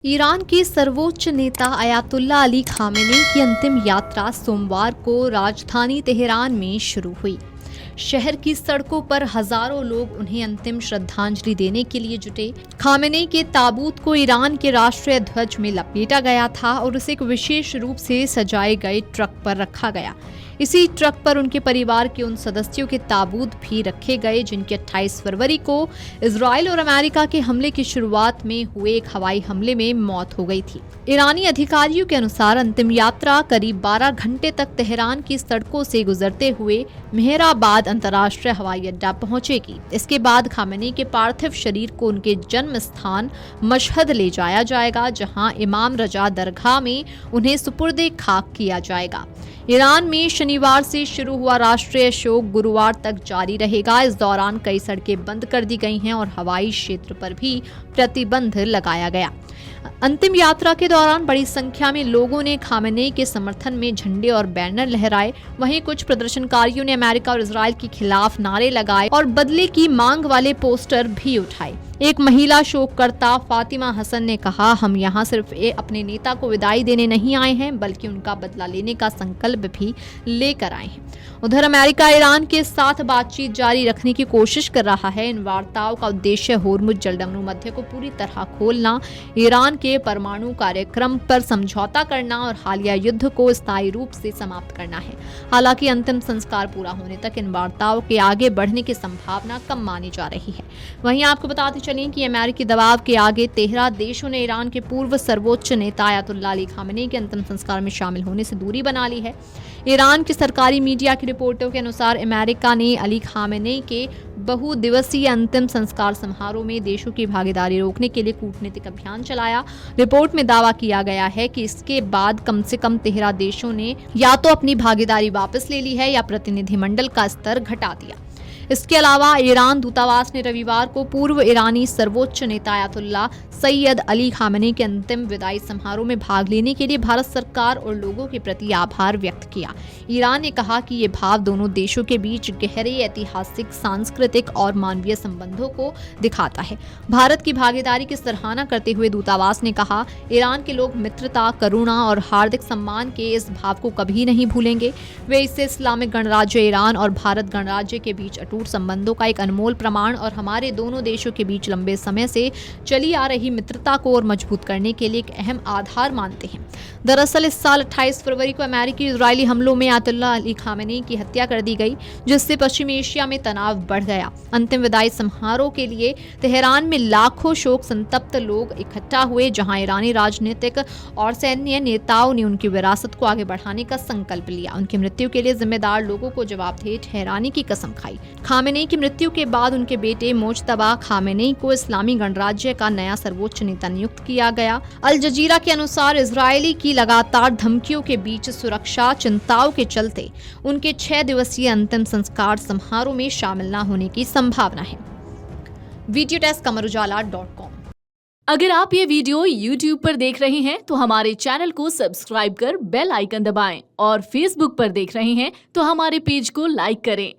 Iran के सर्वोच्च नेता अयातुल्ला अली खामेनी की अंतिम यात्रा सोमवार को राजधानी तेहरान में शुरू हुई। शहर की सड़कों पर हजारों लोग उन्हें अंतिम श्रद्धांजलि देने के लिए जुटे। खामेनी के ताबूत को ईरान के राष्ट्रीय ध्वज में लपेटा गया था और उसे एक विशेष रूप से सजाए गए ट्रक पर रखा गया। इसी ट्रक पर उनके परिवार के उन सदस्यों के ताबूत भी रखे गए जिनके 28 फरवरी को इजराइल और अमेरिका के हमले की शुरुआत में हुए एक हवाई हमले में मौत हो गई थी। ईरानी अधिकारियों के अनुसार अंतिम यात्रा करीब 12 घंटे तक तेहरान की सड़कों से गुजरते हुए मेहराबाद अंतर्राष्ट्रीय हवाई अड्डा पहुंचेगी। इसके बाद खामेनी के पार्थिव शरीर को उनके जन्म स्थान मशहद ले जाया जाएगा, जहां इमाम रजा दरगाह में उन्हें सुपुर्दे खाक किया जाएगा। ईरान में शनिवार से शुरू हुआ राष्ट्रीय शोक गुरुवार तक जारी रहेगा। इस दौरान कई सड़कें बंद कर दी गई हैं और हवाई क्षेत्र पर भी प्रतिबंध लगाया गया। अंतिम यात्रा के दौरान बड़ी संख्या में लोगों ने खामेनी के समर्थन में झंडे और बैनर लहराए। वहीं कुछ प्रदर्शनकारियों ने अमेरिका और इजराइल के खिलाफ नारे लगाए और बदले की मांग वाले पोस्टर भी उठाए। एक महिला शोककर्ता फातिमा हसन ने कहा, हम यहाँ सिर्फ अपने नेता को विदाई देने नहीं आए हैं बल्कि उनका बदला लेने का संकल्प भी लेकर आए हैं। उधर अमेरिका ईरान के साथ बातचीत जारी रखने की कोशिश कर रहा है। इन वार्ताओं का उद्देश्य होर्मुज जलडमरू मध्य को पूरी तरह खोलना, ईरान के परमाणु कार्यक्रम पर समझौता करना और हालिया युद्ध को स्थायी रूप से समाप्त करना है। हालांकि अंतिम संस्कार पूरा होने तक इन वार्ताओं के आगे बढ़ने की संभावना कम मानी जा रही है। वहीं आपको बताते चलें कि अमेरिकी दबाव के आगे 13 देशों ने ईरान के पूर्व सर्वोच्च नेता अयातुल्ला अली खामेनी के अंतिम संस्कार में शामिल होने से दूरी बना ली है। ईरान की सरकारी मीडिया की रिपोर्टों के अनुसार अमेरिका ने अली खामेनी के बहुदिवसीय अंतिम संस्कार समारोह में देशों की भागीदारी रोकने के लिए कूटनीतिक अभियान चलाया। रिपोर्ट में दावा किया गया है कि इसके बाद कम से कम 13 देशों ने या तो अपनी भागीदारी वापस ले ली है या प्रतिनिधिमंडल का स्तर घटा दिया। इसके अलावा ईरान दूतावास ने रविवार को पूर्व ईरानी सर्वोच्च नेता अयातुल्ला सैयद अली खामेनी के अंतिम विदाई समारोह में भाग लेने के लिए भारत सरकार और लोगों के प्रति आभार व्यक्त किया। ईरान ने कहा कि ये भाव दोनों देशों के बीच गहरे ऐतिहासिक, सांस्कृतिक और मानवीय संबंधों को दिखाता है। भारत की भागीदारी की सराहना करते हुए दूतावास ने कहा, ईरान के लोग मित्रता, करुणा और हार्दिक सम्मान के इस भाव को कभी नहीं भूलेंगे। वे इससे इस्लामिक गणराज्य ईरान और भारत गणराज्य के बीच अटूट संबंधों का एक अनमोल प्रमाण और हमारे दोनों देशों के बीच लंबे समय से चली आ रही मित्रता को और मजबूत करने के लिए एक अहम आधार मानते हैं। दरअसल इस साल 28 फरवरी को अमेरिकी इजरायली हमलों में अयातुल्ला अली खामेनी की हत्या कर दी गई, जिससे पश्चिमी एशिया में तनाव बढ़ गया। अंतिम विदाई समारोह के लिए तेहरान में लाखों शोक संतप्त लोग इकट्ठा हुए, जहां ईरानी राजनीतिक और सैन्य नेताओं ने उनकी विरासत को आगे बढ़ाने का संकल्प लिया। उनकी मृत्यु के लिए जिम्मेदार लोगों को जवाबदेह ठहराने की कसम खाई। खामेनी की मृत्यु के बाद उनके बेटे मोज्तबा खामेनी को इस्लामी गणराज्य का नया सर्वोच्च नेता नियुक्त किया गया। अल जजीरा के अनुसार इजरायली की लगातार धमकियों के बीच सुरक्षा चिंताओं के चलते उनके 6 दिवसीय अंतिम संस्कार समारोह में शामिल न होने की संभावना है। Video desk Amarujala dot com. अगर आप ये वीडियो YouTube पर देख रहे हैं तो हमारे चैनल को सब्सक्राइब कर बेल आइकन दबाएं और Facebook पर देख रहे हैं तो हमारे पेज को लाइक करें।